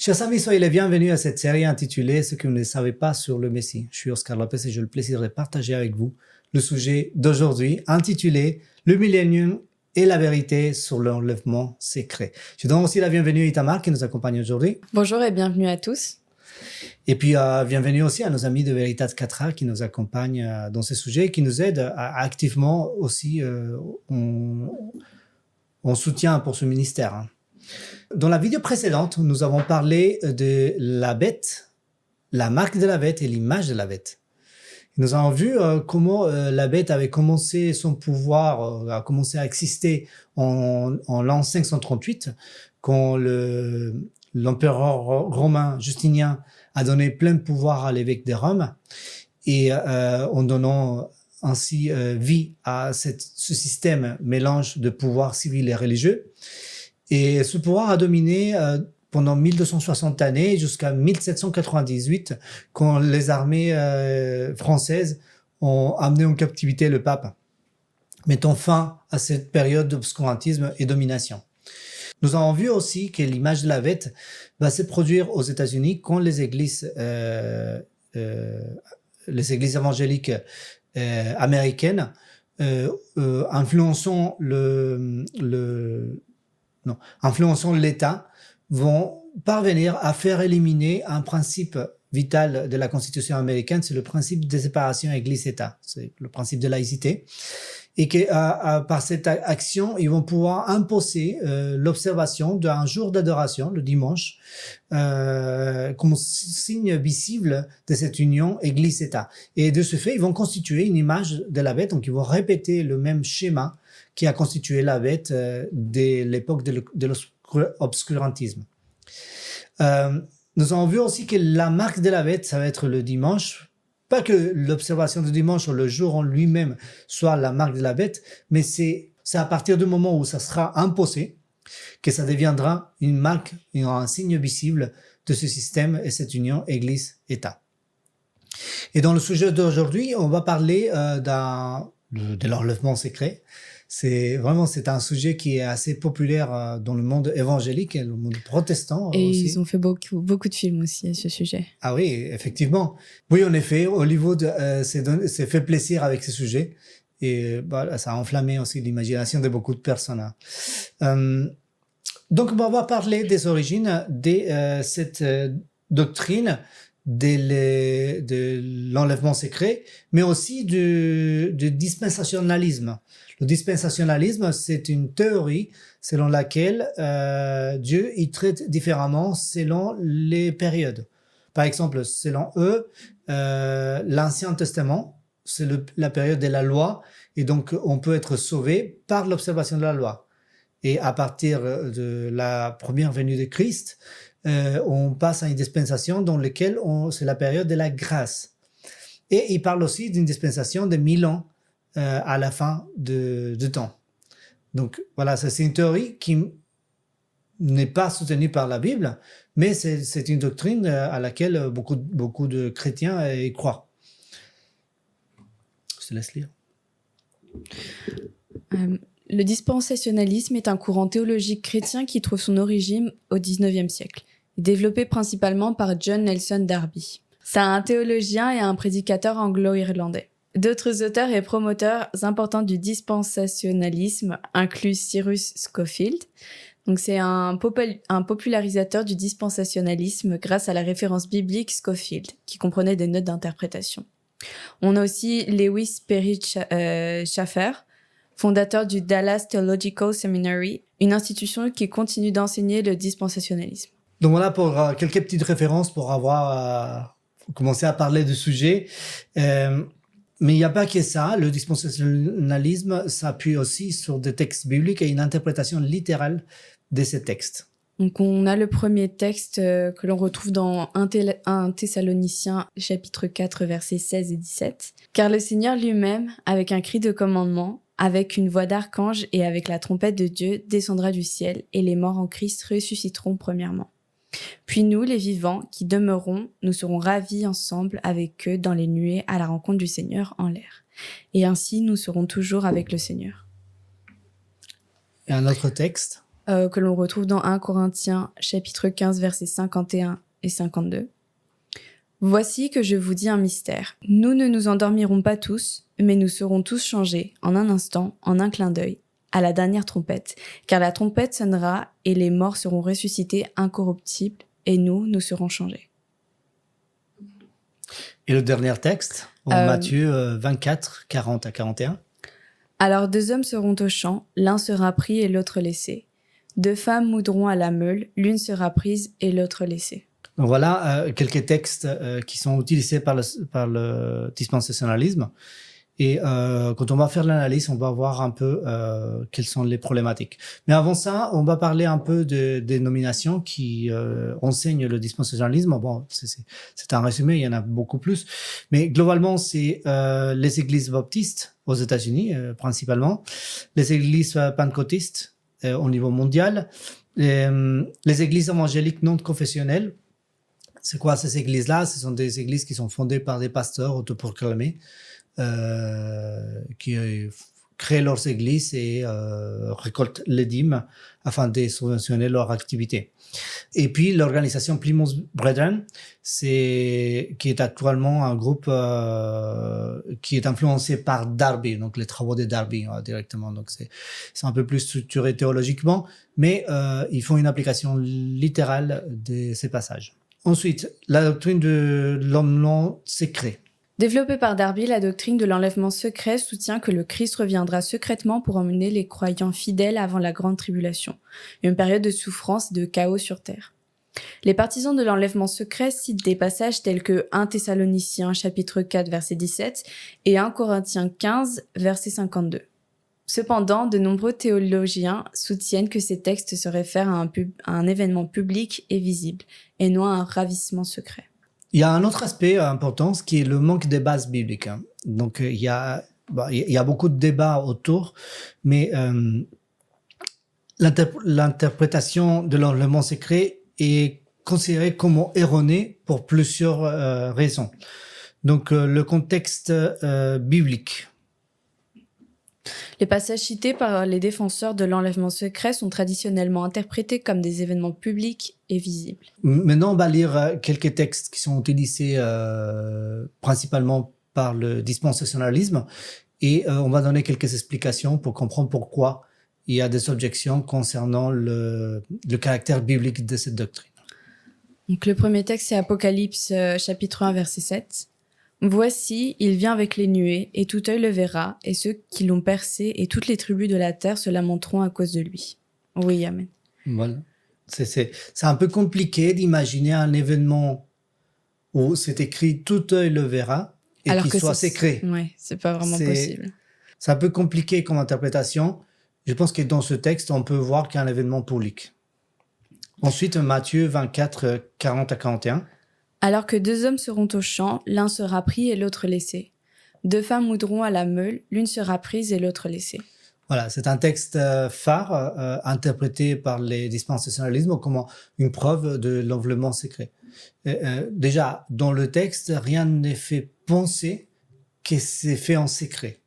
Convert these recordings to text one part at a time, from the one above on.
Chers amis, soyez les bienvenus à cette série intitulée « Ce que vous ne savez pas sur le Messie ». Je suis Oscar Lopez et j'ai le plaisir de partager avec vous le sujet d'aujourd'hui intitulé « Le millénium et la vérité sur l'enlèvement secret ». Je donne aussi la bienvenue à Itamar qui nous accompagne aujourd'hui. Bonjour et bienvenue à tous. Et puis, bienvenue aussi à nos amis de Veritas 4A qui nous accompagnent dans ces sujets et qui nous aident activement aussi en soutien pour ce ministère. Dans la vidéo précédente, nous avons parlé de la bête, la marque de la bête et l'image de la bête. Nous avons vu comment la bête avait commencé son pouvoir, a commencé à exister en l'an 538, quand l'empereur romain Justinien a donné plein pouvoir à l'évêque de Rome, et en donnant ainsi vie à ce système mélange de pouvoir civil et religieux. Et ce pouvoir a dominé pendant 1260 années jusqu'à 1798, quand les armées françaises ont amené en captivité le pape, mettant fin à cette période d'obscurantisme et domination. Nous avons vu aussi que l'image de la bête va se produire aux États-Unis quand les églises évangéliques américaines influençant l'État, vont parvenir à faire éliminer un principe vital de la Constitution américaine, c'est le principe de séparation Église-État, c'est le principe de laïcité, et que par cette action, ils vont pouvoir imposer l'observation d'un jour d'adoration, le dimanche, comme signe visible de cette union Église-État. Et de ce fait, ils vont constituer une image de la bête, donc ils vont répéter le même schéma qui a constitué la bête dès l'époque de l'obscurantisme. Nous avons vu aussi que la marque de la bête, ça va être le dimanche. Pas que l'observation du dimanche ou le jour en lui-même soit la marque de la bête, mais c'est à partir du moment où ça sera imposé que ça deviendra une marque, un signe visible de ce système et cette union Église-État. Et dans le sujet d'aujourd'hui, on va parler de l'enlèvement secret. C'est un sujet qui est assez populaire dans le monde évangélique et le monde protestant et aussi. Ils ont fait beaucoup de films aussi à ce sujet. Ah oui, effectivement. Oui, en effet, Hollywood s'est fait plaisir avec ce sujet et ça a enflammé aussi l'imagination de beaucoup de personnes. Donc, on va parler des origines de cette doctrine de l'enlèvement secret, mais aussi du dispensationalisme. Le dispensationalisme, c'est une théorie selon laquelle Dieu il traite différemment selon les périodes. Par exemple, selon eux, l'Ancien Testament, c'est la période de la loi, et donc on peut être sauvé par l'observation de la loi. Et à partir de la première venue de Christ, on passe à une dispensation dans laquelle c'est la période de la grâce. Et il parle aussi d'une dispensation de 1000 ans à la fin de temps. Donc voilà, c'est une théorie qui n'est pas soutenue par la Bible, mais c'est une doctrine à laquelle beaucoup de chrétiens y croient. Je te laisse lire. Le dispensationalisme est un courant théologique chrétien qui trouve son origine au XIXe siècle, développé principalement par John Nelson Darby. C'est un théologien et un prédicateur anglo-irlandais. D'autres auteurs et promoteurs importants du dispensationalisme incluent Cyrus Scofield. Donc c'est un popularisateur du dispensationalisme grâce à la référence biblique Scofield, qui comprenait des notes d'interprétation. On a aussi Lewis Perry Schaeffer, fondateur du Dallas Theological Seminary, une institution qui continue d'enseigner le dispensationalisme. Donc voilà pour quelques petites références pour avoir commencé à parler du sujet. Mais il n'y a pas que ça. Le dispensationalisme s'appuie aussi sur des textes bibliques et une interprétation littérale de ces textes. Donc on a le premier texte que l'on retrouve dans 1 Thessaloniciens chapitre 4 versets 16 et 17. « Car le Seigneur lui-même, avec un cri de commandement, avec une voix d'archange et avec la trompette de Dieu, descendra du ciel, et les morts en Christ ressusciteront premièrement. Puis nous, les vivants, qui demeurons, nous serons ravis ensemble avec eux dans les nuées à la rencontre du Seigneur en l'air. Et ainsi, nous serons toujours avec le Seigneur. » Et un autre texte que l'on retrouve dans 1 Corinthiens chapitre 15 versets 51 et 52. Voici que je vous dis un mystère. Nous ne nous endormirons pas tous, mais nous serons tous changés en un instant, en un clin d'œil, à la dernière trompette, car la trompette sonnera et les morts seront ressuscités incorruptibles et nous serons changés. Et le dernier texte, en Matthieu 24, 40 à 41. Alors 2 hommes seront au champ, l'un sera pris et l'autre laissé. 2 femmes moudront à la meule, l'une sera prise et l'autre laissée. Donc voilà quelques textes qui sont utilisés par le dispensationalisme. Et quand on va faire l'analyse, on va voir un peu quelles sont les problématiques. Mais avant ça, on va parler un peu des dénominations qui enseignent le dispensationalisme. Bon, c'est un résumé, il y en a beaucoup plus. Mais globalement, c'est les églises baptistes aux États-Unis, principalement, les églises pentecôtistes au niveau mondial, les églises évangéliques non confessionnelles. C'est quoi ces églises-là? Ce sont des églises qui sont fondées par des pasteurs autoproclamés qui créent leurs églises et récoltent les dîmes afin de subventionner leur activité. Et puis l'organisation Plymouth Brethren, qui est actuellement un groupe qui est influencé par Darby, donc les travaux de Darby directement. Donc c'est un peu plus structuré théologiquement, mais ils font une application littérale de ces passages. Ensuite, la doctrine de l'enlèvement secret. Développée par Darby, la doctrine de l'enlèvement secret soutient que le Christ reviendra secrètement pour emmener les croyants fidèles avant la grande tribulation, une période de souffrance et de chaos sur terre. Les partisans de l'enlèvement secret citent des passages tels que 1 Thessaloniciens chapitre 4 verset 17 et 1 Corinthiens 15 verset 52. Cependant, de nombreux théologiens soutiennent que ces textes se réfèrent à un événement public et visible, et non à un ravissement secret. Il y a un autre aspect important, ce qui est le manque de bases bibliques. Donc, il y a beaucoup de débats autour, mais l'interprétation de l'enlèvement secret est considérée comme erronée pour plusieurs raisons. Donc, le contexte biblique. Les passages cités par les défenseurs de l'enlèvement secret sont traditionnellement interprétés comme des événements publics et visibles. Maintenant, on va lire quelques textes qui sont utilisés principalement par le dispensationalisme et on va donner quelques explications pour comprendre pourquoi il y a des objections concernant le caractère biblique de cette doctrine. Donc, le premier texte, c'est Apocalypse chapitre 1, verset 7. Voici, il vient avec les nuées, et tout œil le verra, et ceux qui l'ont percé, et toutes les tribus de la terre se lamenteront à cause de lui. Oui, amen. Voilà. C'est un peu compliqué d'imaginer un événement où c'est écrit tout œil le verra et qu'il soit secret. Ouais, c'est pas vraiment possible. C'est un peu compliqué comme interprétation. Je pense que dans ce texte, on peut voir qu'il y a un événement public. Ensuite, Matthieu 24, 40 à 41. Alors que 2 hommes seront au champ, l'un sera pris et l'autre laissé. 2 femmes moudront à la meule, l'une sera prise et l'autre laissée. Voilà, c'est un texte phare interprété par les dispensationalismes comme une preuve de l'enlèvement secret. Déjà, dans le texte, rien n'est fait penser que c'est fait en secret.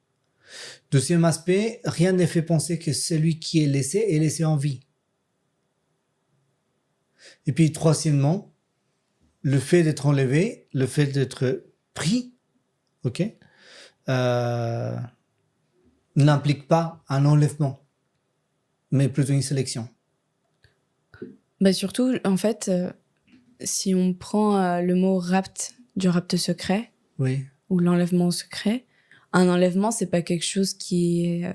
Deuxième aspect, rien n'est fait penser que celui qui est laissé en vie. Et puis, troisièmement, le fait d'être enlevé, le fait d'être pris, n'implique pas un enlèvement, mais plutôt une sélection. Bah surtout, en fait, si on prend le mot rapt du rapt secret, oui, ou l'enlèvement secret, un enlèvement, c'est pas quelque chose qui est,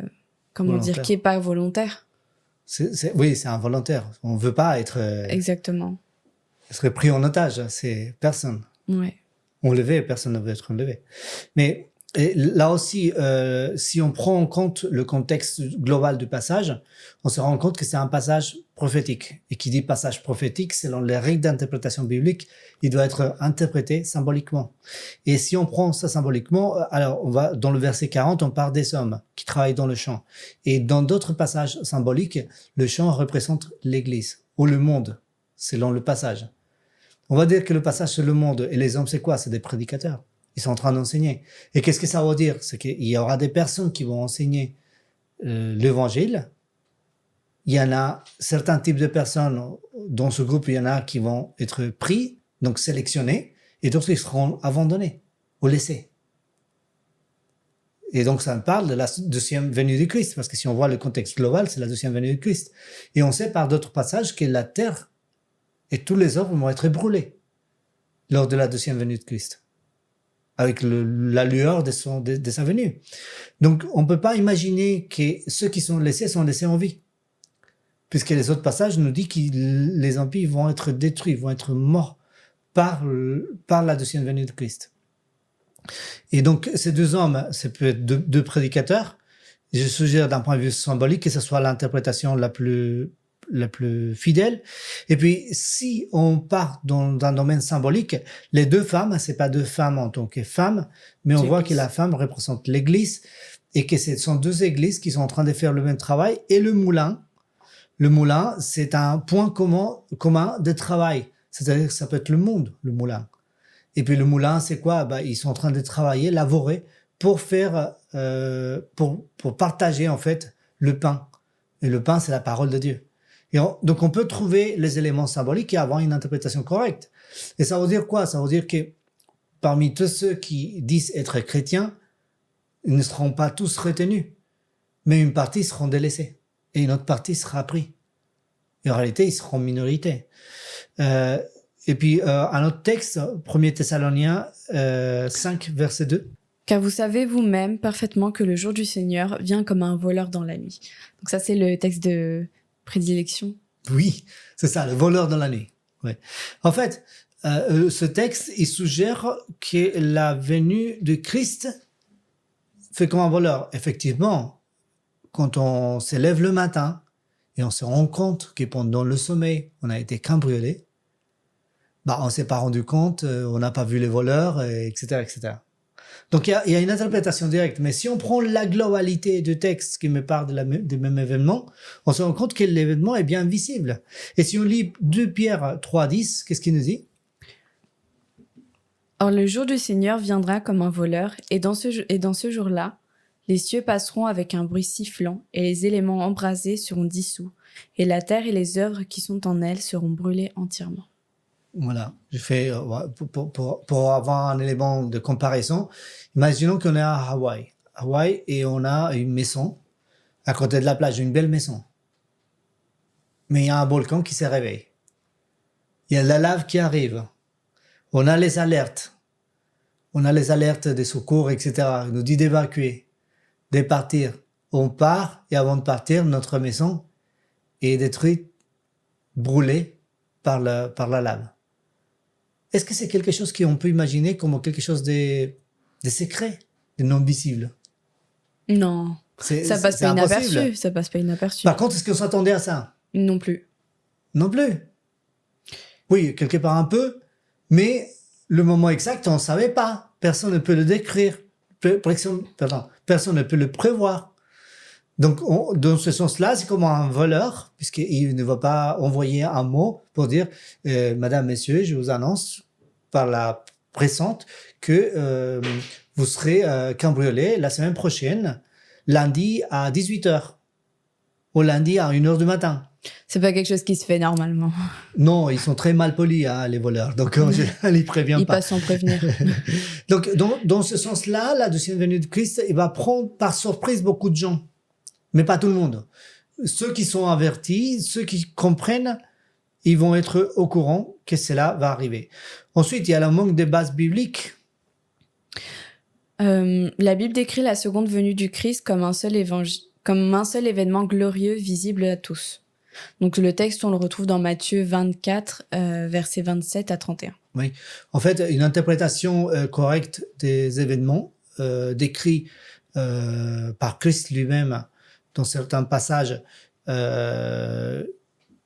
qui est pas volontaire. Oui, c'est involontaire. On veut pas être. Exactement. Être pris en otage, c'est personne. Ouais. Enlevé, personne ne veut être enlevé. Mais là aussi, si on prend en compte le contexte global du passage, on se rend compte que c'est un passage prophétique. Et qui dit passage prophétique, selon les règles d'interprétation biblique, il doit être interprété symboliquement. Et si on prend ça symboliquement, alors on va dans le verset 40, on parle des hommes qui travaillent dans le champ. Et dans d'autres passages symboliques, le champ représente l'Église ou le monde, selon le passage. On va dire que le passage c'est le monde et les hommes c'est quoi? C'est des prédicateurs. Ils sont en train d'enseigner. Et qu'est-ce que ça veut dire? C'est qu'il y aura des personnes qui vont enseigner l'évangile. il y en a certains types de personnes dans ce groupe, il y en a qui vont être pris, donc sélectionnés, et d'autres qui seront abandonnés ou laissés. Et donc, ça me parle de la deuxième venue du Christ, parce que si on voit le contexte global, c'est la deuxième venue du Christ. Et on sait par d'autres passages que la terre et tous les œuvres vont être brûlés lors de la deuxième venue de Christ, avec la lueur de sa venue. Donc, on ne peut pas imaginer que ceux qui sont laissés en vie, puisque les autres passages nous disent que les impies vont être détruits, vont être morts par la deuxième venue de Christ. Et donc, ces deux hommes, ça peut être deux prédicateurs. Je suggère d'un point de vue symbolique que ce soit l'interprétation la plus fidèle. Et puis, si on part dans un domaine symbolique, les deux femmes, c'est pas deux femmes en tant que femmes, mais on voit que la femme représente l'église et que ce sont deux églises qui sont en train de faire le même travail. Et le moulin, c'est un point commun de travail. C'est-à-dire que ça peut être le monde, le moulin. Et puis le moulin, c'est quoi? Ils sont en train de travailler, laborer pour faire, pour partager en fait le pain. Et le pain, c'est la parole de Dieu. Donc on peut trouver les éléments symboliques et avoir une interprétation correcte. Et ça veut dire quoi? Ça veut dire que parmi tous ceux qui disent être chrétiens, ils ne seront pas tous retenus, mais une partie seront délaissés et une autre partie sera prise. Et en réalité, ils seront minorité. Et puis, un autre texte, 1 Thessaloniens 5, verset 2. Car vous savez vous-même parfaitement que le jour du Seigneur vient comme un voleur dans la nuit. Donc ça, c'est le texte de prédilection. Oui, c'est ça, le voleur dans la nuit. Ouais. En fait, ce texte, il suggère que la venue de Christ fait comme un voleur. Effectivement, quand on se lève le matin et on se rend compte que pendant le sommeil, on a été cambriolé, on ne s'est pas rendu compte, on n'a pas vu les voleurs, etc., etc. Donc, il y a une interprétation directe. Mais si on prend la globalité du texte qui me parle du même événement, on se rend compte que l'événement est bien visible. Et si on lit 2 Pierre 3,10, qu'est-ce qu'il nous dit? Or, le jour du Seigneur viendra comme un voleur, et dans ce jour-là, les cieux passeront avec un bruit sifflant, et les éléments embrasés seront dissous, et la terre et les œuvres qui sont en elle seront brûlées entièrement. Voilà, je fais pour avoir un élément de comparaison. Imaginons qu'on est à Hawaï, et on a une maison à côté de la plage, une belle maison. Mais il y a un volcan qui se réveille. Il y a la lave qui arrive. On a les alertes. On a les alertes des secours, etc. On nous dit d'évacuer, de partir. On part et avant de partir, notre maison est détruite, brûlée par la lave. Est-ce que c'est quelque chose qu'on peut imaginer comme quelque chose de secret, de non visible? Non, ça passe pas inaperçu. Ça passe pas inaperçu. Par contre, est-ce qu'on s'attendait à ça? Non plus. Non plus. Oui, quelque part un peu, mais le moment exact, on ne savait pas. Personne ne peut le décrire. Personne ne peut le prévoir. Donc, dans ce sens-là, c'est comme un voleur, puisqu'il ne va pas envoyer un mot pour dire Madame, Messieurs, je vous annonce par la pressante que vous serez cambriolés la semaine prochaine, lundi à 18h, ou lundi à 1h du matin. C'est pas quelque chose qui se fait normalement. Non, ils sont très mal polis, les voleurs. Donc, ils préviennent pas. Ils passent sans prévenir. Donc, dans ce sens-là, la deuxième venue de Christ, il va prendre par surprise beaucoup de gens. Mais pas tout le monde. Ceux qui sont avertis, ceux qui comprennent, ils vont être au courant que cela va arriver. Ensuite, il y a le manque de bases bibliques. La Bible décrit la seconde venue du Christ comme un seul événement glorieux visible à tous. Donc le texte, on le retrouve dans Matthieu 24, versets 27 à 31. Oui, en fait, une interprétation correcte des événements décrits par Christ lui-même dans certains passages ne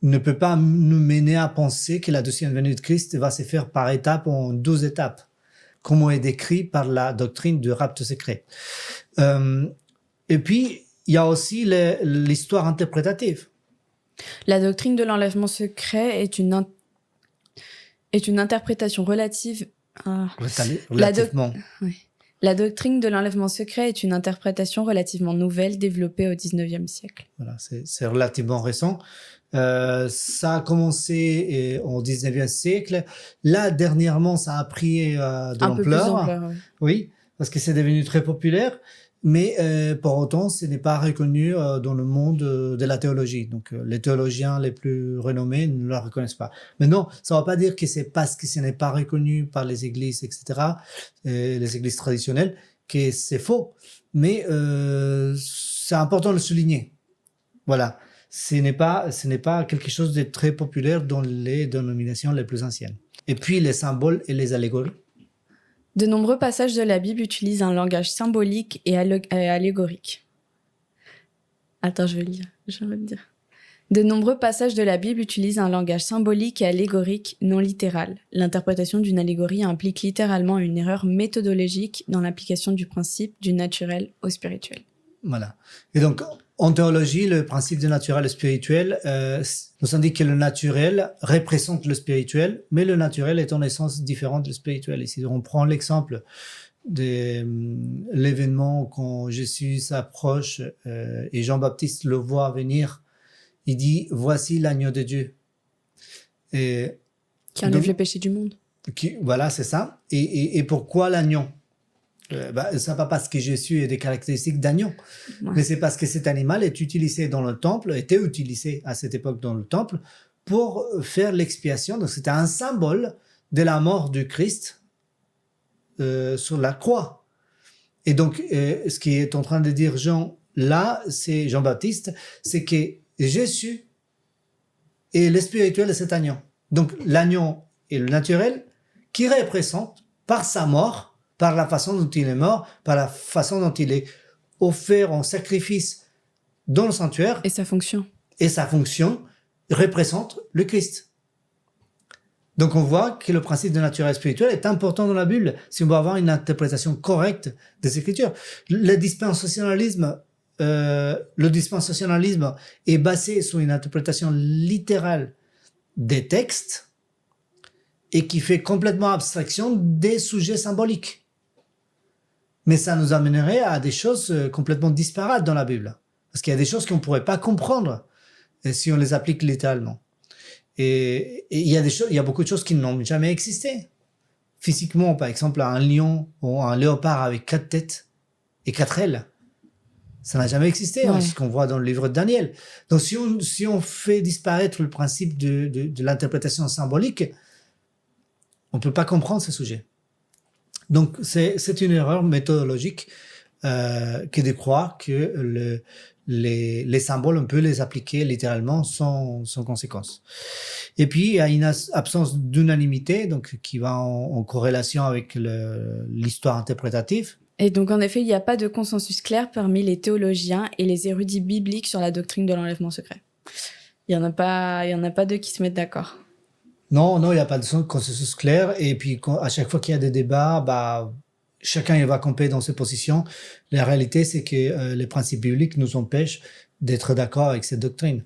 peut pas nous mener à penser que la deuxième venue de Christ va se faire par étapes, en 12 étapes, comme est décrit par la doctrine du rapte secret. Et puis, il y a aussi l'histoire interprétative. La doctrine de l'enlèvement secret est une interprétation relative. Relativement. Oui. La doctrine de l'enlèvement secret est une interprétation relativement nouvelle développée au XIXe siècle. Voilà, c'est relativement récent. Ça a commencé au 19e siècle. Là, dernièrement, ça a pris de Un peu plus l'ampleur. d'ampleur, oui. Oui, parce que c'est devenu très populaire. Mais pour autant, ce n'est pas reconnu dans le monde de la théologie. Donc, les théologiens les plus renommés ne la reconnaissent pas. Mais non, ça ne veut pas dire que c'est parce que ce n'est pas reconnu par les églises, etc., les églises traditionnelles, que c'est faux. Mais c'est important de le souligner. Voilà. Ce n'est pas quelque chose de très populaire dans les dénominations les plus anciennes. Et puis, les symboles et les allégories. De nombreux passages de la Bible utilisent un langage symbolique et allégorique. Attends, je vais le dire. De nombreux passages de la Bible utilisent un langage symbolique et allégorique non littéral. L'interprétation d'une allégorie implique littéralement une erreur méthodologique dans l'application du principe du naturel au spirituel. Voilà. Et donc, en théologie, le principe du naturel et spirituel nous indique que le naturel représente le spirituel, mais le naturel est en essence différent du spirituel. Ici, on prend l'exemple de l'événement quand Jésus s'approche et Jean-Baptiste le voit venir. Il dit « Voici l'agneau de Dieu ». Et qui enlève les péchés du monde. Voilà, c'est ça. Et pourquoi l'agneau ? Ça pas parce que Jésus a des caractéristiques d'agneau, mais c'est parce que cet animal est utilisé dans le temple, était utilisé à cette époque dans le temple pour faire l'expiation. Donc c'était un symbole de la mort du Christ sur la croix. Et donc ce qui est en train de dire Jean là, c'est Jean-Baptiste, c'est que Jésus est le spirituel de cet agneau. Donc l'agneau est le naturel qui représente par sa mort, par la façon dont il est mort, par la façon dont il est offert en sacrifice dans le sanctuaire. Et sa fonction. Et sa fonction représente le Christ. Donc on voit que le principe de naturel spirituel est important dans la Bible si on veut avoir une interprétation correcte des Écritures. Le dispensationalisme est basé sur une interprétation littérale des textes et qui fait complètement abstraction des sujets symboliques. Mais ça nous amènerait à des choses complètement disparates dans la Bible. Parce qu'il y a des choses qu'on ne pourrait pas comprendre si on les applique littéralement. Et il y a beaucoup de choses qui n'ont jamais existé. Physiquement, par exemple, un lion ou un léopard avec 4 têtes et 4 ailes. Ça n'a jamais existé, ouais. Ce qu'on voit dans le livre de Daniel. Donc si on fait disparaître le principe de l'interprétation symbolique, on ne peut pas comprendre ce sujet. Donc, c'est une erreur méthodologique que de croire que les symboles, on peut les appliquer littéralement sans conséquence. Et puis, il y a une absence d'unanimité, donc qui va en corrélation avec l'histoire interprétative. Et donc, en effet, il n'y a pas de consensus clair parmi les théologiens et les érudits bibliques sur la doctrine de l'enlèvement secret. Il y en a pas deux qui se mettent d'accord. Non, il n'y a pas de consensus clair. Et puis, à chaque fois qu'il y a des débats, chacun il va camper dans ses positions. La réalité, c'est que les principes bibliques nous empêchent d'être d'accord avec cette doctrine.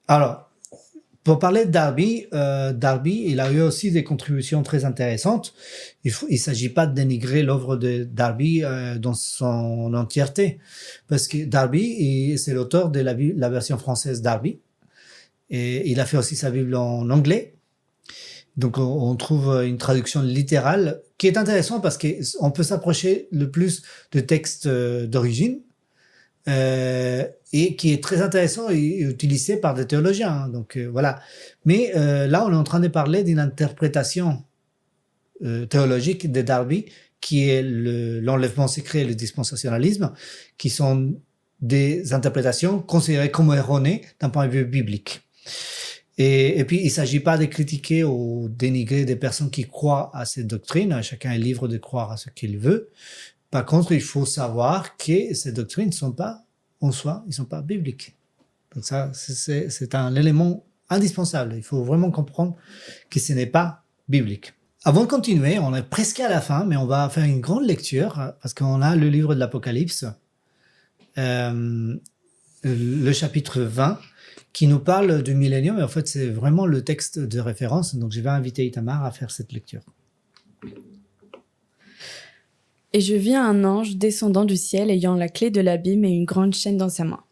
Alors, pour parler de Darby, il a eu aussi des contributions très intéressantes. Il ne s'agit pas de dénigrer l'œuvre de Darby dans son entièreté, parce que Darby, c'est l'auteur de la version française Darby. Et il a fait aussi sa Bible en anglais. Donc, on trouve une traduction littérale qui est intéressante parce qu'on peut s'approcher le plus de textes d'origine et qui est très intéressant et utilisé par des théologiens. Donc, voilà. Mais là, on est en train de parler d'une interprétation théologique de Darby qui est l'enlèvement secret et le dispensationalisme, qui sont des interprétations considérées comme erronées d'un point de vue biblique. Et puis, il ne s'agit pas de critiquer ou dénigrer des personnes qui croient à cette doctrine. Chacun est libre de croire à ce qu'il veut. Par contre, il faut savoir que ces doctrines ne sont pas, en soi, ils ne sont pas bibliques. Donc ça, c'est un élément indispensable. Il faut vraiment comprendre que ce n'est pas biblique. Avant de continuer, on est presque à la fin, mais on va faire une grande lecture parce qu'on a le livre de l'Apocalypse, le chapitre 20, qui nous parle du millénium, et en fait, c'est vraiment le texte de référence. Donc, je vais inviter Itamar à faire cette lecture. Et je vis un ange descendant du ciel ayant la clé de l'abîme et une grande chaîne dans sa main.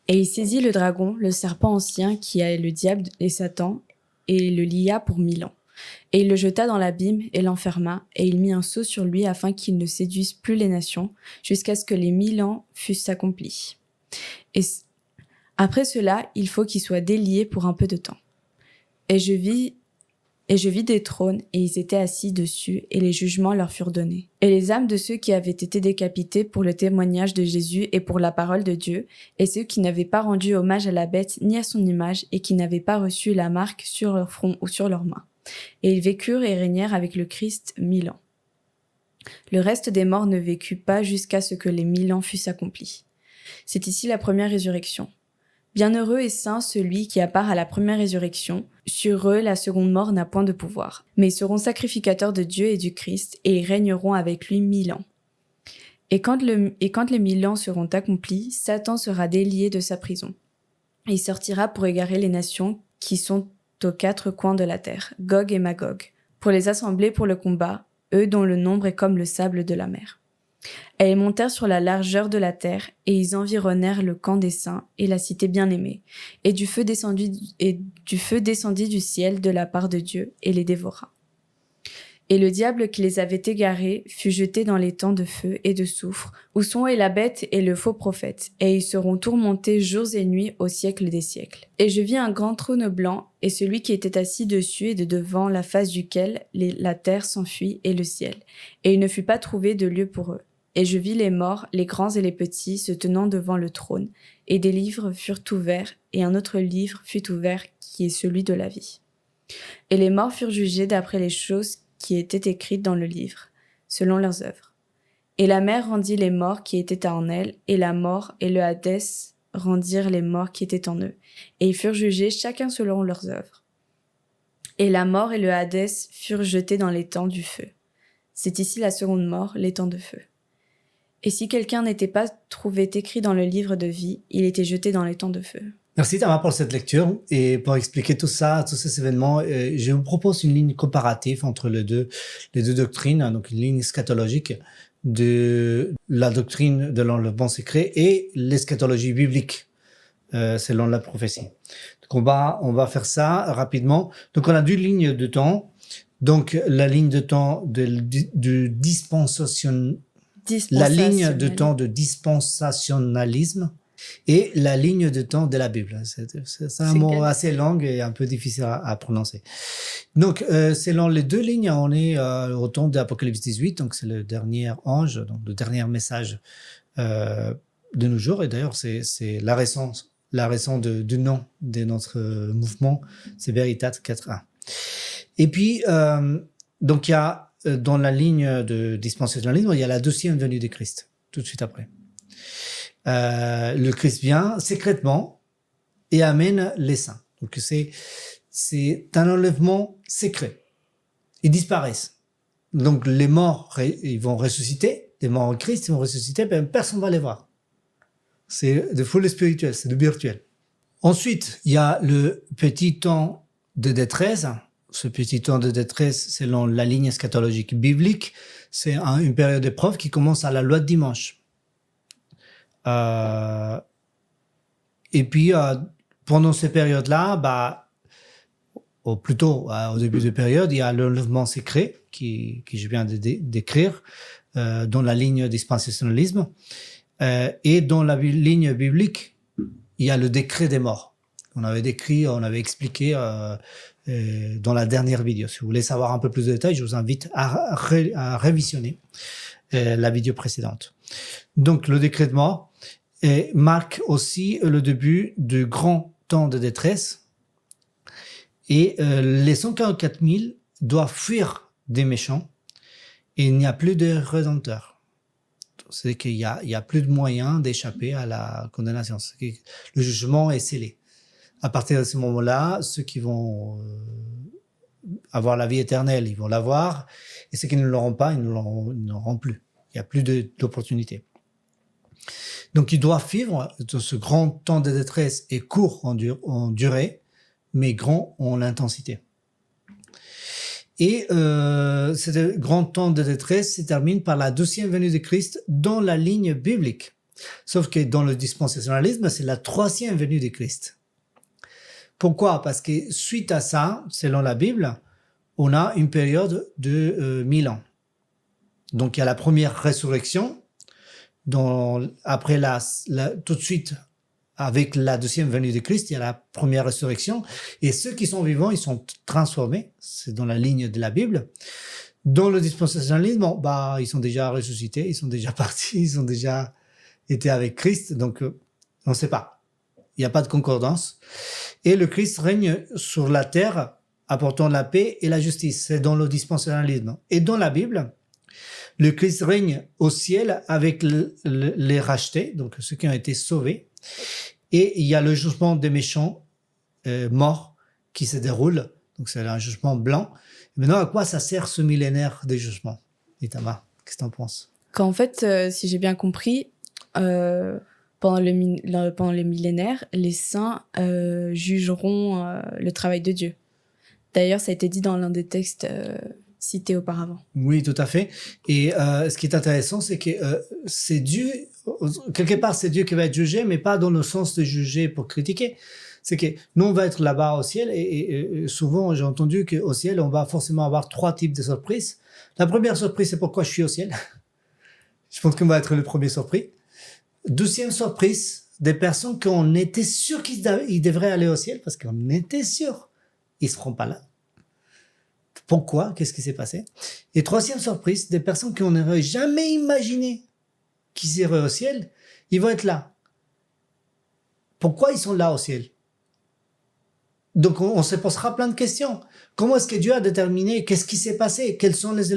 Et il saisit le dragon, le serpent ancien qui est le diable et Satan, et le lia pour 1000 ans. Et il le jeta dans l'abîme et l'enferma, et il mit un sceau sur lui afin qu'il ne séduise plus les nations, jusqu'à ce que les 1000 ans fussent accomplis. Et après cela, il faut qu'il soit délié pour un peu de temps. Et je vis des trônes, et ils étaient assis dessus, et les jugements leur furent donnés. Et les âmes de ceux qui avaient été décapités pour le témoignage de Jésus et pour la parole de Dieu, et ceux qui n'avaient pas rendu hommage à la bête ni à son image, et qui n'avaient pas reçu la marque sur leur front ou sur leurs mains. Et ils vécurent et régnèrent avec le Christ 1000 ans. Le reste des morts ne vécut pas jusqu'à ce que les 1000 ans fussent accomplis. C'est ici la première résurrection. Bienheureux et saint celui qui a part à la première résurrection. Sur eux, la seconde mort n'a point de pouvoir. Mais ils seront sacrificateurs de Dieu et du Christ, et ils régneront avec lui 1000 ans. Et quand les 1000 ans seront accomplis, Satan sera délié de sa prison. Et il sortira pour égarer les nations qui sont aux 4 coins de la terre, Gog et Magog, pour les assembler pour le combat, eux dont le nombre est comme le sable de la mer. Et ils montèrent sur la largeur de la terre, et ils environnèrent le camp des saints et la cité bien-aimée. Et du feu descendit du ciel de la part de Dieu, et les dévora. Et le diable qui les avait égarés fut jeté dans les temps de feu et de soufre, où sont et la bête et le faux prophète, et ils seront tourmentés jours et nuits au siècle des siècles. Et je vis un grand trône blanc, et celui qui était assis dessus et de devant la face duquel la terre s'enfuit et le ciel. Et il ne fut pas trouvé de lieu pour eux. Et je vis les morts, les grands et les petits, se tenant devant le trône, et des livres furent ouverts, et un autre livre fut ouvert, qui est celui de la vie. Et les morts furent jugés d'après les choses qui étaient écrites dans le livre, selon leurs œuvres. Et la mer rendit les morts qui étaient en elle, et la mort et le Hadès rendirent les morts qui étaient en eux, et ils furent jugés chacun selon leurs œuvres. Et la mort et le Hadès furent jetés dans les temps du feu. C'est ici la seconde mort, les temps de feu. Et si quelqu'un n'était pas trouvé écrit dans le livre de vie, il était jeté dans les temps de feu. Merci Tamar pour cette lecture et pour expliquer tout ça, tous ces événements. Je vous propose une ligne comparative entre les deux doctrines, donc une ligne eschatologique de la doctrine de l'enlèvement secret et l'eschatologie biblique selon la prophétie. Donc on va faire ça rapidement. Donc on a deux lignes de temps. Donc la ligne de temps de dispensation, la ligne de temps de dispensationalisme et la ligne de temps de la Bible. C'est un mot assez long et un peu difficile à prononcer. Donc, selon les deux lignes, on est au temps d'Apocalypse 18, donc c'est le dernier ange, donc le dernier message de nos jours. Et d'ailleurs, c'est la raison du nom de notre mouvement, c'est Veritat 4.1. Et puis, donc il y a dans la ligne de dispensationalisme, il y a la deuxième venue de Christ, tout de suite après. Le Christ vient secrètement et amène les saints. Donc c'est un enlèvement secret. Ils disparaissent. Donc les morts, ils vont ressusciter. Les morts en Christ, ils vont ressusciter, mais personne ne va les voir. C'est de folie spirituelle, c'est de virtuel. Ensuite, il y a le petit temps de détresse. Ce petit temps de détresse, selon la ligne eschatologique biblique, c'est une période d'épreuve qui commence à la loi de dimanche. Et puis, pendant ces périodes-là, ou plutôt au début de période, il y a l'enlèvement secret qui je viens de décrire dans la ligne dispensationalisme. Et dans la ligne biblique, il y a le décret des morts. On avait expliqué dans la dernière vidéo. Si vous voulez savoir un peu plus de détails, je vous invite à révisionner la vidéo précédente. Donc, le décret de mort marque aussi le début du grand temps de détresse. Et les 144 000 doivent fuir des méchants et il n'y a plus de rédempteurs. C'est qu'il y a plus de moyens d'échapper à la condamnation. Le jugement est scellé. À partir de ce moment-là, ceux qui vont avoir la vie éternelle, ils vont l'avoir. Et ceux qui ne l'auront pas, ils ne l'auront plus. Il n'y a plus d'opportunité. Donc, ils doivent vivre dans ce grand temps de détresse et court en durée, mais grand en intensité. Et ce grand temps de détresse se termine par la deuxième venue de Christ dans la ligne biblique. Sauf que dans le dispensationalisme, c'est la troisième venue de Christ. Pourquoi? Parce que suite à ça, selon la Bible, on a une période de 1000 ans. Donc il y a la première résurrection, après tout de suite, avec la deuxième venue de Christ, il y a la première résurrection. Et ceux qui sont vivants, ils sont transformés. C'est dans la ligne de la Bible. Dans le dispensationalisme, ils sont déjà ressuscités, ils sont déjà partis, ils ont déjà été avec Christ. Donc, on ne sait pas. Il n'y a pas de concordance. Et le Christ règne sur la terre, apportant la paix et la justice. C'est dans le dispensationalisme. Et dans la Bible, le Christ règne au ciel avec les rachetés, donc ceux qui ont été sauvés. Et il y a le jugement des méchants morts qui se déroule. Donc c'est un jugement blanc. Et maintenant, à quoi ça sert ce millénaire de jugement? Itamar, qu'est-ce que tu en penses? Qu'en fait, si j'ai bien compris, pendant les millénaires, les saints jugeront le travail de Dieu. D'ailleurs, ça a été dit dans l'un des textes cités auparavant. Oui, tout à fait. Et ce qui est intéressant, c'est que c'est Dieu, quelque part, c'est Dieu qui va être jugé, mais pas dans le sens de juger pour critiquer. C'est que nous, on va être là-bas au ciel, et souvent, j'ai entendu qu'au ciel, on va forcément avoir 3 types de surprises. La première surprise, c'est pourquoi je suis au ciel. Je pense qu'on va être le premier surpris. Deuxième surprise, des personnes qu'on était sûr qu'ils devraient aller au ciel, parce qu'on était sûr, ils seront pas là. Pourquoi? Qu'est-ce qui s'est passé? Et troisième surprise, des personnes qu'on n'aurait jamais imaginé qu'ils iraient au ciel, ils vont être là. Pourquoi ils sont là au ciel? Donc on se posera plein de questions. Comment est-ce que Dieu a déterminé? Qu'est-ce qui s'est passé? Quels sont les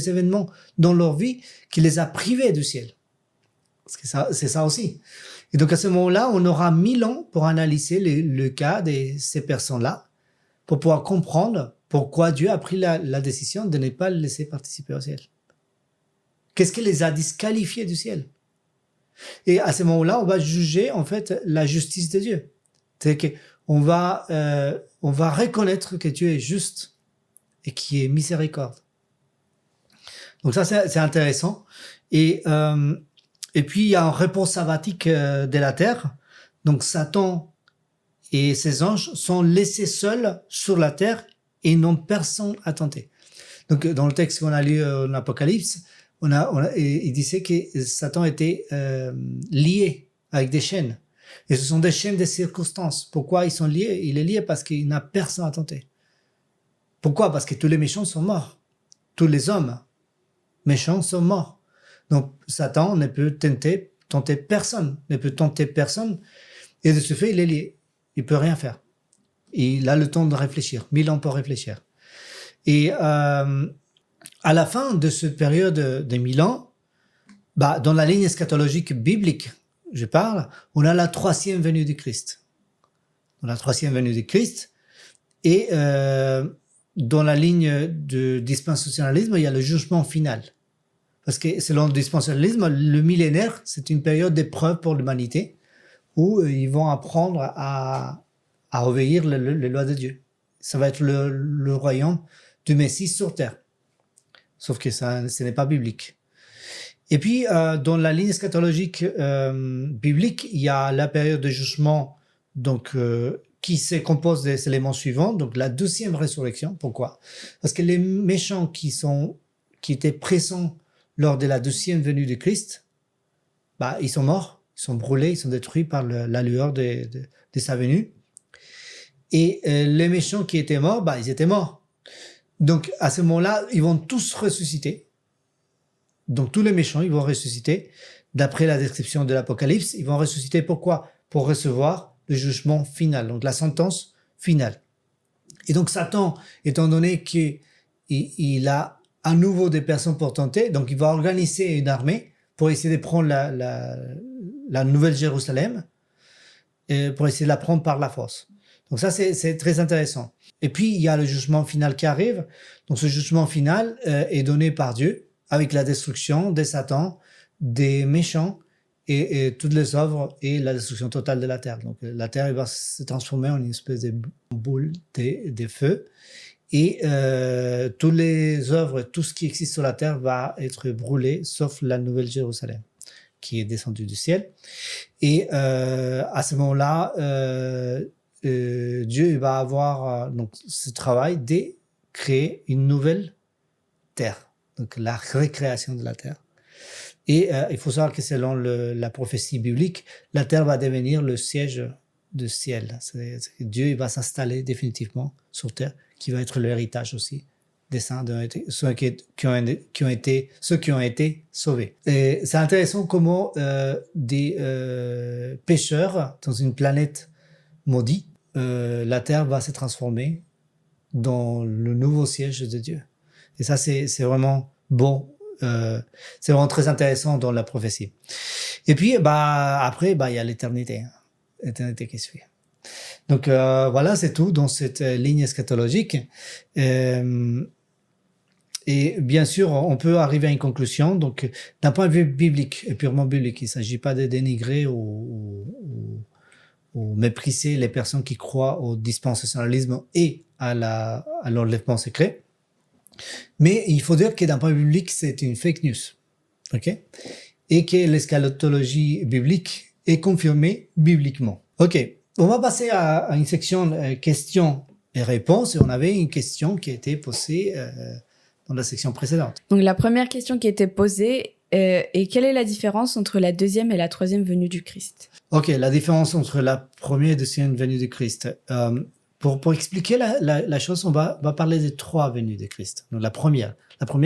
événements dans leur vie qui les a privés du ciel? Parce que c'est ça aussi. Et donc à ce moment-là, on aura 1000 ans pour analyser le cas de ces personnes-là, pour pouvoir comprendre pourquoi Dieu a pris la décision de ne pas les laisser participer au ciel. Qu'est-ce qui les a disqualifiés du ciel? Et à ce moment-là, on va juger en fait la justice de Dieu. C'est qu'on va reconnaître que Dieu est juste et qui est miséricorde. Donc ça, c'est intéressant. Et puis, il y a un repos sabbatique de la terre. Donc Satan et ses anges sont laissés seuls sur la terre et n'ont personne à tenter. Donc, dans le texte qu'on a lu en Apocalypse, il disait que Satan était lié avec des chaînes. Et ce sont des chaînes de circonstances. Pourquoi ils sont liés? Il est lié parce qu'il n'a personne à tenter. Pourquoi? Parce que tous les méchants sont morts. Tous les hommes méchants sont morts. Donc, Satan ne peut tenter personne. Et de ce fait, il est lié. Il peut rien faire. Il a le temps de réfléchir. 1000 ans pour réfléchir. Et à la fin de cette période de 1000 ans, dans la ligne eschatologique biblique, je parle, on a la troisième venue du Christ. Dans la troisième venue du Christ. Et dans la ligne de dispensationalisme, il y a le jugement final. Parce que selon le dispensationalisme, le millénaire, c'est une période d'épreuve pour l'humanité où ils vont apprendre à obéir les lois de Dieu. Ça va être le royaume du Messie sur terre. Sauf que ce n'est pas biblique. Et puis, dans la ligne eschatologique biblique, il y a la période de jugement donc, qui se compose des éléments suivants. Donc, la deuxième résurrection. Pourquoi? Parce que les méchants qui étaient présents lors de la deuxième venue de Christ, ils sont morts, ils sont brûlés, ils sont détruits par la lueur de sa venue. Et les méchants qui étaient morts, ils étaient morts. Donc, à ce moment-là, ils vont tous ressusciter. Donc, tous les méchants, ils vont ressusciter. D'après la description de l'Apocalypse, ils vont ressusciter. Pourquoi? Pour recevoir le jugement final, donc la sentence finale. Et donc, Satan, étant donné qu'il a à nouveau des personnes pour tenter, donc il va organiser une armée pour essayer de prendre la Nouvelle Jérusalem, pour essayer de la prendre par la force. Donc ça, c'est très intéressant. Et puis, il y a le jugement final qui arrive. Donc, ce jugement final est donné par Dieu avec la destruction de Satan, des méchants et toutes les œuvres et la destruction totale de la terre. Donc, la terre va se transformer en une espèce de boule de feu Et toutes les œuvres, tout ce qui existe sur la terre va être brûlé, sauf la Nouvelle Jérusalem, qui est descendue du ciel. Et à ce moment-là, Dieu va avoir donc ce travail de créer une nouvelle terre, donc la récréation de la terre. Et il faut savoir que selon la prophétie biblique, la terre va devenir le siège du ciel. Dieu il va s'installer définitivement sur terre, qui va être l'héritage aussi des saints, ceux qui ont été sauvés. Et c'est intéressant comment des pécheurs dans une planète maudite, la terre va se transformer dans le nouveau siège de Dieu. Et ça, c'est vraiment bon. C'est vraiment très intéressant dans la prophétie. Et puis, après, il y a l'éternité. L'éternité qui suit. Donc, voilà, c'est tout dans cette ligne eschatologique. Et bien sûr, on peut arriver à une conclusion. Donc, d'un point de vue biblique, et purement biblique, il ne s'agit pas de dénigrer ou mépriser les personnes qui croient au dispensationalisme et à l'enlèvement secret. Mais il faut dire que d'un point de vue biblique, c'est une fake news. OK? Et que l'eschatologie biblique est confirmée bibliquement. OK. On va passer à une section questions et réponses. Et on avait une question qui a été posée dans la section précédente. Donc la première question qui a été posée est quelle est la différence entre la deuxième et la troisième venue du Christ? OK, la différence entre la première et la deuxième venue du Christ. Pour expliquer la chose, on va parler des trois venues de Christ. Donc la première,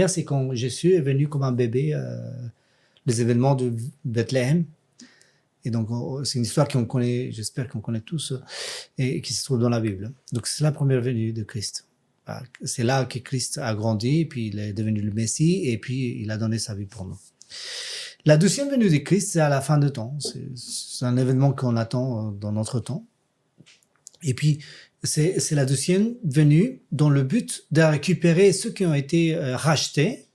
c'est quand Jésus est venu comme un bébé, les événements de Bethléem. Et donc, c'est une histoire qu'on connaît, j'espère qu'on connaît tous, et qui se trouve dans la Bible. Donc, c'est la première venue de Christ. C'est là que Christ a grandi, puis il est devenu le Messie, et puis il a donné sa vie pour nous. La deuxième venue de Christ, c'est à la fin de temps. C'est un événement qu'on attend dans notre temps. Et puis, c'est la deuxième venue dans le but de récupérer ceux qui ont été rachetés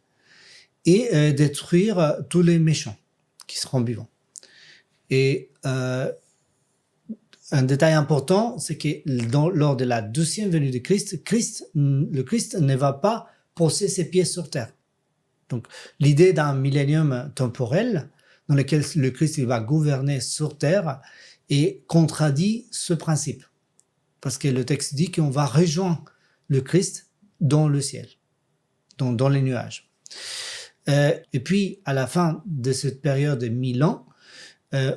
et détruire tous les méchants qui seront vivants. Et un détail important, c'est que lors de la deuxième venue de Christ, le Christ ne va pas poser ses pieds sur terre. Donc, l'idée d'un millénium temporel dans lequel le Christ il va gouverner sur terre et contradit ce principe. Parce que le texte dit qu'on va rejoindre le Christ dans le ciel, dans les nuages. Et puis, à la fin de cette période de 1000 ans,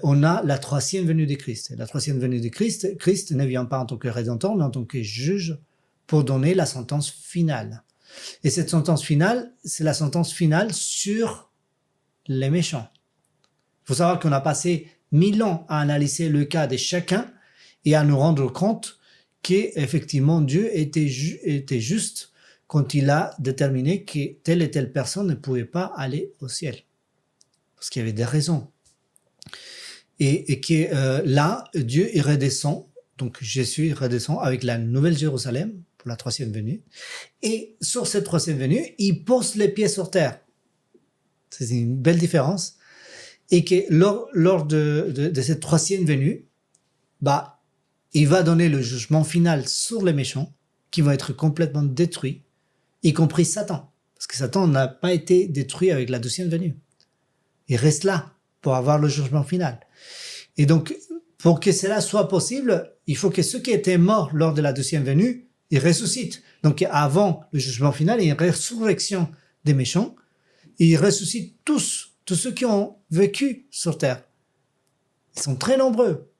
on a la troisième venue de Christ. Et la troisième venue de Christ, Christ ne vient pas en tant que rédempteur, mais en tant que juge pour donner la sentence finale. Et cette sentence finale, c'est la sentence finale sur les méchants. Il faut savoir qu'on a passé 1000 ans à analyser le cas de chacun et à nous rendre compte qu'effectivement Dieu était juste quand il a déterminé que telle et telle personne ne pouvait pas aller au ciel. Parce qu'il y avait des raisons. Et que là, Dieu il redescend, donc Jésus redescend avec la Nouvelle Jérusalem pour la troisième venue. Et sur cette troisième venue, il pose les pieds sur terre. C'est une belle différence. Et que lors de cette troisième venue, il va donner le jugement final sur les méchants qui vont être complètement détruits, y compris Satan. Parce que Satan n'a pas été détruit avec la deuxième venue. Il reste là pour avoir le jugement final. Et donc, pour que cela soit possible, il faut que ceux qui étaient morts lors de la deuxième venue, ils ressuscitent. Donc, avant le jugement final, il y a une résurrection des méchants. Et ils ressuscitent tous ceux qui ont vécu sur terre. Ils sont très nombreux.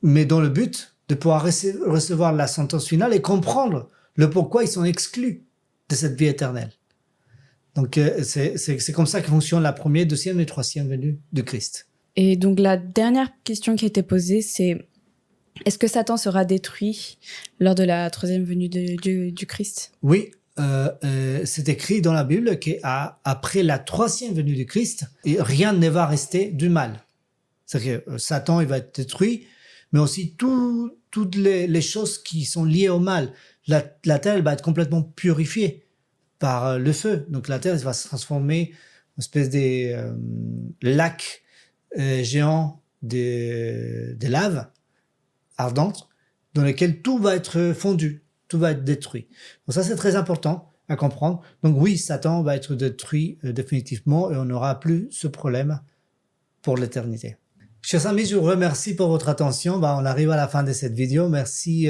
Mais dans le but de pouvoir recevoir la sentence finale et comprendre le pourquoi ils sont exclus de cette vie éternelle. Donc, c'est comme ça que fonctionne la première, deuxième et troisième venue de Christ. Et donc, la dernière question qui a été posée, c'est est-ce que Satan sera détruit lors de la troisième venue du Christ? Oui, c'est écrit dans la Bible qu'après la troisième venue du Christ, rien ne va rester du mal. C'est-à-dire que Satan il va être détruit, mais aussi toutes les choses qui sont liées au mal. La terre elle va être complètement purifiée par le feu. Donc la terre elle va se transformer en espèce de lac géant de lave ardente dans lequel tout va être fondu. tout va être détruit. Donc ça, c'est très important à comprendre. Donc oui, Satan va être détruit définitivement et on n'aura plus ce problème pour l'éternité. Chers amis, je vous remercie pour votre attention. On arrive à la fin de cette vidéo. Merci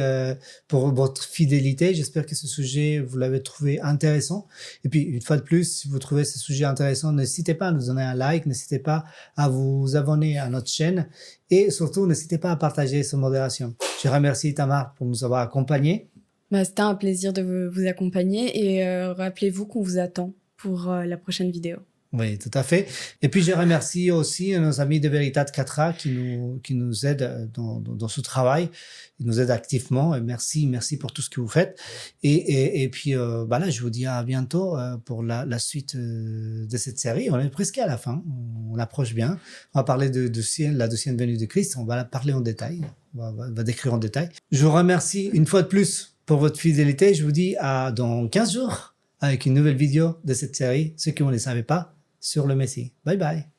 pour votre fidélité. J'espère que ce sujet, vous l'avez trouvé intéressant. Et puis, une fois de plus, si vous trouvez ce sujet intéressant, n'hésitez pas à nous donner un like, n'hésitez pas à vous abonner à notre chaîne et surtout, n'hésitez pas à partager sans modération. Je remercie Tamar pour nous avoir accompagnés. C'était un plaisir de vous accompagner et rappelez-vous qu'on vous attend pour la prochaine vidéo. Oui, tout à fait. Et puis, je remercie aussi nos amis de Veritate 4A qui nous aident dans ce travail. Ils nous aident activement. Et merci pour tout ce que vous faites. Et puis, là, je vous dis à bientôt pour la suite de cette série. On est presque à la fin. On approche bien. On va parler de la deuxième venue de Christ. On va la parler en détail. On va décrire en détail. Je vous remercie une fois de plus pour votre fidélité. Je vous dis à dans 15 jours avec une nouvelle vidéo de cette série. Ceux qui ne le savaient pas, sur le Messie. Bye bye.